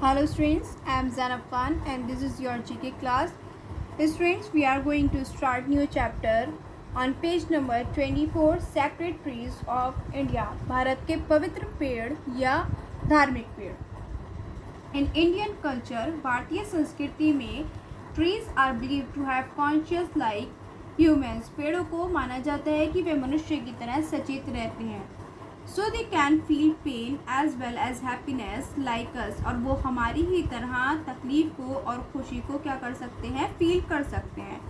Hello students, I am Zainab Khan and this is your GK class. Students, we are going to start new chapter on page number 24 Sacred Trees of India. Bharat के पवित्र पेड़ या धार्मिक पेड़. In Indian culture, भारतीय संस्कृति में trees are believed to have conscious like humans. पेड़ों को माना जाता है कि वे मनुष्य की तरह सचेत रहते हैं. So they can feel pain as well as happiness like us. और वो हमारी ही तरह तकलीफ को और खुशी को क्या कर सकते हैं, फील कर सकते हैं.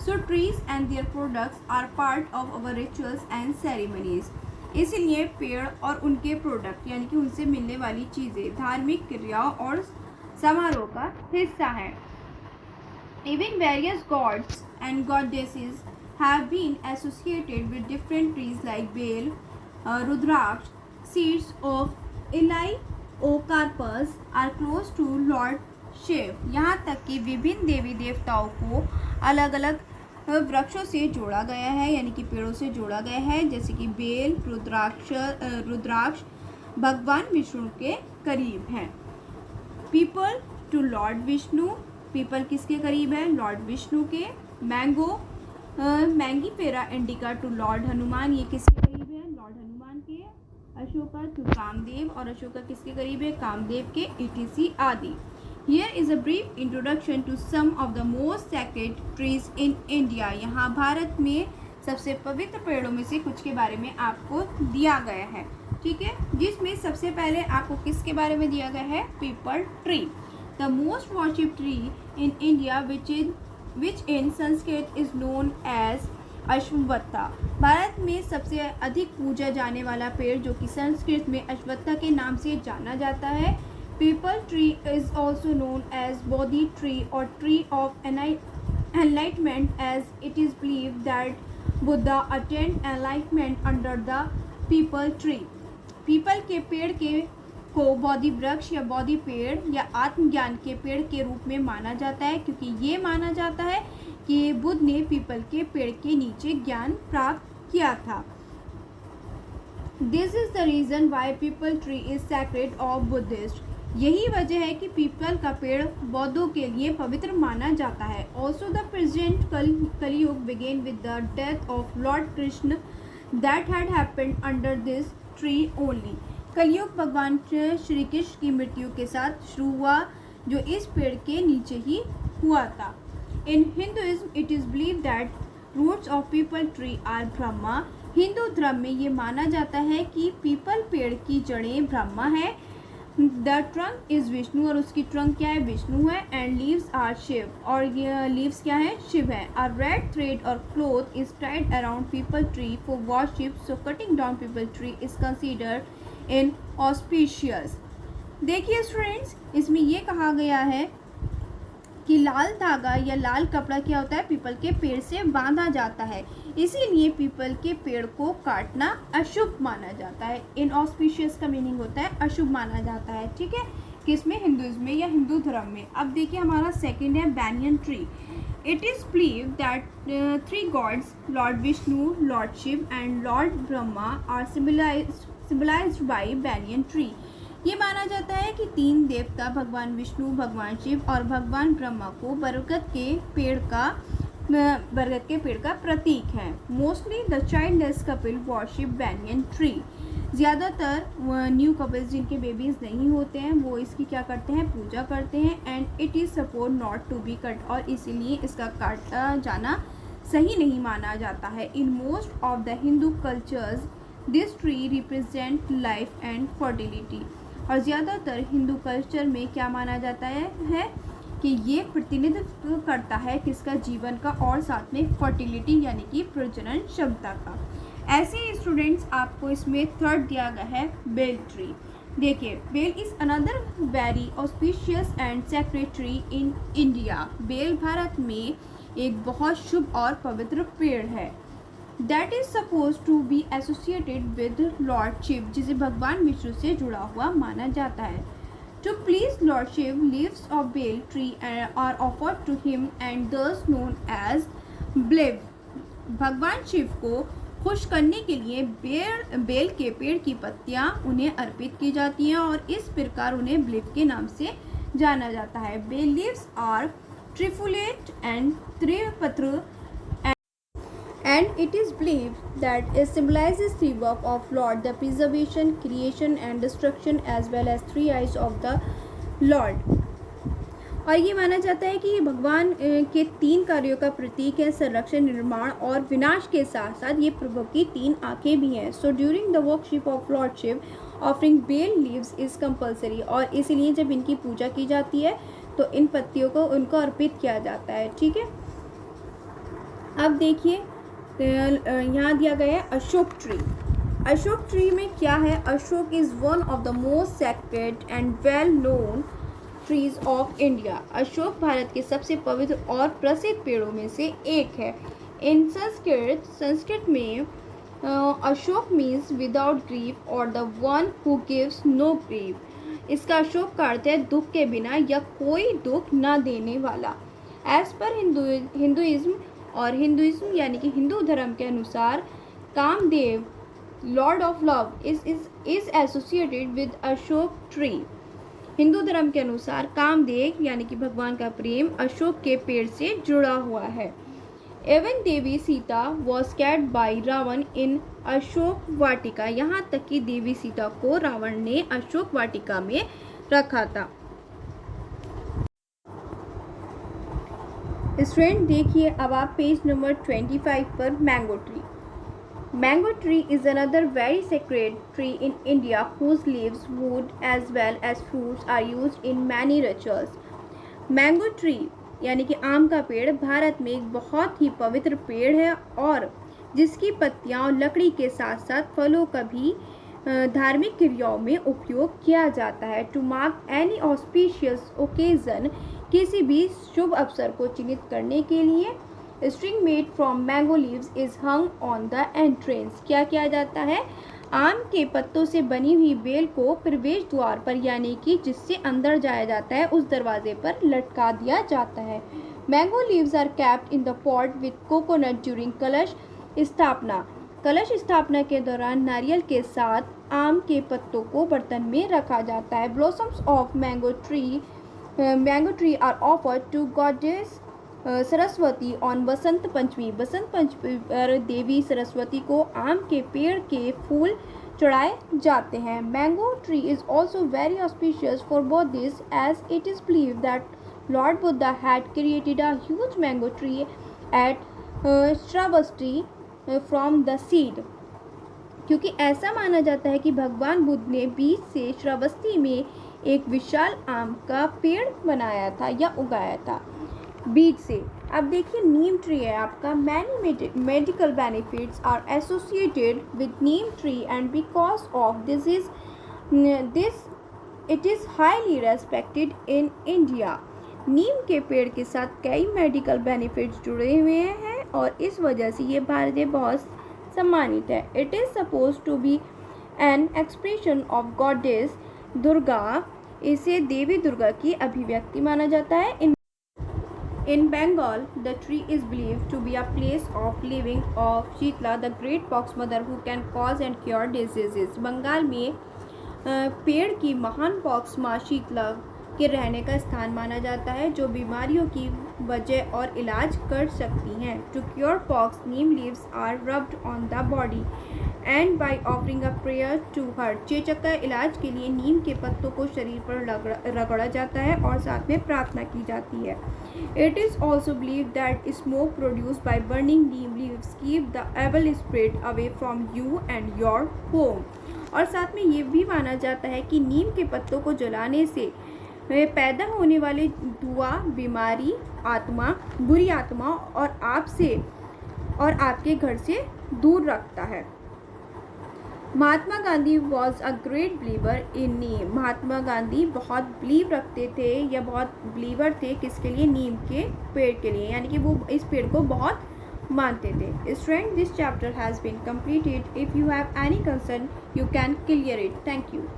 So trees and their products are part of our rituals and ceremonies. इसलिए पेड़ और उनके प्रोडक्ट यानी कि उनसे मिलने वाली चीज़ें धार्मिक क्रियाओं और समारोह का हिस्सा हैं. Even various gods and goddesses have been associated with different trees like Bel, Rudraksh. Seeds of Eliocarpus are close to Lord Shiv. यहाँ तक कि विभिन्न देवी देवताओं को अलग अलग वृक्षों से जोड़ा गया है यानी कि पेड़ों से जोड़ा गया है, जैसे कि बेल, रुद्राक्ष भगवान विष्णु के करीब हैं. Peepal to Lord Vishnu. पीपल किसके करीब है, लॉर्ड विष्णु के. Mango Mangifera indica to Lord Hanuman. ये किसके करीब है, लॉर्ड हनुमान के. अशोका टू कामदेव. और अशोका किसके करीब है, कामदेव के. etc आदि. Here is a brief introduction to some of the most sacred trees in India. यहाँ भारत में सबसे पवित्र पेड़ों में से कुछ के बारे में आपको दिया गया है, ठीक है. जिसमें सबसे पहले आपको किसके बारे में दिया गया है, peepal tree. The most worship tree in India which in Sanskrit is known as अश्वत्था. Bharat में सबसे अधिक पूजा जाने वाला पेड़ जो कि संस्कृत में अश्वत्था के नाम से जाना जाता है. Peepal tree is also known as Bodhi tree or tree of enlightenment as it is believe that Buddha attend enlightenment under the peepal tree. पीपल के पेड़ को बोधि वृक्ष या बोधि पेड़ या आत्मज्ञान के पेड़ के रूप में माना जाता है, क्योंकि ये माना जाता है कि बुद्ध ने पीपल के पेड़ के नीचे ज्ञान प्राप्त किया था. This is the reason why peepal tree is sacred of Buddhist. यही वजह है कि पीपल का पेड़ बौद्धों के लिए पवित्र माना जाता है. Also the present Kalyug begin with the death of Lord Krishna that had happened under this tree only. Kalyug भगवान श्री कृष्ण की मृत्यु के साथ शुरू हुआ, जो इस पेड़ के नीचे ही हुआ था. In Hinduism it is believe that roots of peepal tree are Brahma. Hindu धर्म में ये माना जाता है कि पीपल पेड़ की जड़ें ब्रह्मा है. The trunk is Vishnu. और उसकी ट्रंक क्या है, विष्णु है. And leaves are Shiva. और ये लीव्स क्या है, शिव है. A red thread or cloth is tied around peepal tree for worship. So cutting down peepal tree is considered inauspicious. देखिए स्टूडेंट्स, इसमें ये कहा गया है कि लाल धागा या लाल कपड़ा क्या होता है, पीपल के पेड़ से बांधा जाता है. इसीलिए पीपल के पेड़ को काटना अशुभ माना जाता है. इनऑस्पिशियस का मीनिंग होता है अशुभ माना जाता है, ठीक है. किसमें, हिंदुइज्म में या हिंदू धर्म में. अब देखिए हमारा सेकंड है banyan tree. It is believe that three gods lord Vishnu, lord Shiva and lord Brahma are symbolized by banyan tree. ये माना जाता है कि तीन देवता भगवान विष्णु, भगवान शिव और भगवान ब्रह्मा को बरगद के पेड़ का प्रतीक है. Mostly the childless Kapil worship banyan tree. ज़्यादातर न्यू कपल्स जिनके बेबीज नहीं होते हैं वो इसकी क्या करते हैं, पूजा करते हैं. And it is suppose not to be cut. और इसीलिए इसका काटा जाना सही नहीं माना जाता है. In most of the Hindu cultures this tree represent life and fertility. और ज़्यादातर हिंदू कल्चर में क्या माना जाता है कि ये प्रतिनिधित्व करता है किसका, जीवन का, और साथ में फर्टिलिटी यानी कि प्रजनन क्षमता का. ऐसे ही स्टूडेंट्स आपको इसमें थर्ड दिया गया है बेल ट्री. देखिए, bel is another very auspicious and sacred tree in India. बेल भारत में एक बहुत शुभ और पवित्र पेड़ है. That is suppose to be associated with Lord Shiva, जिसे भगवान विष्णु से जुड़ा हुआ माना जाता है. To please Lord Shiva leaves of bel tree are offered to him and thus known as bilva. भगवान शिव को खुश करने के लिए बेल के पेड़ की पत्तियां उन्हें अर्पित की जाती हैं और इस प्रकार उन्हें ब्लेव के नाम से जाना जाता है। Bel leaves are trifoliate and tripatra and it is believed that it symbolizes three work of Lord, the preservation, creation and destruction, as well as three eyes of the Lord. और ये माना जाता है कि ये भगवान के तीन कार्यों का प्रतीक है, संरक्षण, निर्माण और विनाश के साथ साथ ये प्रभु की तीन आंखें भी हैं. So during the worship of Lord Shiva offering bel leaves is compulsory, और इसीलिए जब इनकी पूजा की जाती है तो इन पत्तियों को उनको अर्पित किया जाता है. ठीक है, अब देखिए यहाँ दिया गया है अशोक ट्री. अशोक ट्री में क्या है? Ashok is one of the most sacred and well known trees of India. Ashok Bharat के सबसे पवित्र और प्रसिद्ध पेड़ों में से एक है. इन संस्कृत में Ashok means without grief or the one who gives no grief. इसका अशोक का अर्थ है दुख के बिना या कोई दुख न देने वाला. एज पर हिंदुइज्म यानी कि हिंदू धर्म के अनुसार Kamadeva Lord of love is associated with Ashok tree. Hindu धर्म के अनुसार कामदेव यानी कि भगवान का प्रेम अशोक के पेड़ से जुड़ा हुआ है. Even Devi Sita was caught by Ravan in Ashok Vatika. यहाँ तक कि देवी सीता को रावण ने अशोक वाटिका में रखा था. स्टूडेंट देखिए अब आप पेज नंबर 25 पर mango tree. Mango tree is another very sacred tree in India whose leaves, wood as well as fruits are used in many rituals. Mango tree यानी कि आम का पेड़ भारत में एक बहुत ही पवित्र पेड़ है और जिसकी पत्तियां और लकड़ी के साथ साथ फलों का भी धार्मिक क्रियाओं में उपयोग किया जाता है. To mark any auspicious occasion, किसी भी शुभ अवसर को चिन्हित करने के लिए string made from mango leaves is hung on the entrance. क्या किया जाता है? आम के पत्तों से बनी हुई बेल को प्रवेश द्वार पर यानी कि जिससे अंदर जाया जाता है उस दरवाजे पर लटका दिया जाता है. Mango leaves are capped in the pot with coconut during kalash sthapana. कलश स्थापना के दौरान नारियल के साथ आम के पत्तों को बर्तन में रखा जाता है. Blossoms of mango tree are offered to goddess Saraswati on Basant Panchami. Basant Panchami पर देवी सरस्वती को आम के पेड़ के फूल चढ़ाए जाते हैं. Mango tree is also very auspicious for Buddhist as it is believed that lord Buddha had created a huge mango tree at Shravasti from the seed. क्योंकि ऐसा माना जाता है कि भगवान बुद्ध ने बीज से श्रावस्ती में एक विशाल आम का पेड़ बनाया था या उगाया था बीज से. अब देखिए नीम ट्री है आपका. Many medical benefits are associated with neem tree and because of this it is highly respected in India. नीम के पेड़ के साथ कई मेडिकल बेनिफिट्स जुड़े हुए हैं और इस वजह से ये भारत में बहुत सम्मानित है. It is suppose to be an expression of goddess Durga. इसे देवी दुर्गा की अभिव्यक्ति माना जाता है. In Bengal, the tree is believed to be a place of living of Shitla, the great pox mother who can cause and cure diseases. Bengal में पेड़ की महान पॉक्स माँ शीतला के रहने का स्थान माना जाता है जो बीमारियों की वजह और इलाज कर सकती हैं. To cure pox neem leaves are rubbed on the body and by offering a prayer to her. चेचक का इलाज के लिए नीम के पत्तों को शरीर पर रगड़ा जाता है और साथ में प्रार्थना की जाती है. It is also believe that smoke produce by burning neem leaves keep the evil spirit away from you and your home. और साथ में ये भी माना जाता है कि नीम के पत्तों को जलाने से पैदा होने वाले धुआं बीमारी आत्मा बुरी आत्मा और आपसे और आपके घर से दूर रखता है. Mahatma Gandhi was a great believer in neem. Mahatma Gandhi बहुत बिलीव रखते थे या बहुत बिलीवर थे किसके लिए? नीम के पेड़ के लिए, यानी कि वो इस पेड़ को बहुत मानते थे. Student, this chapter has been completed. If you have any concern, you can clear it. Thank you.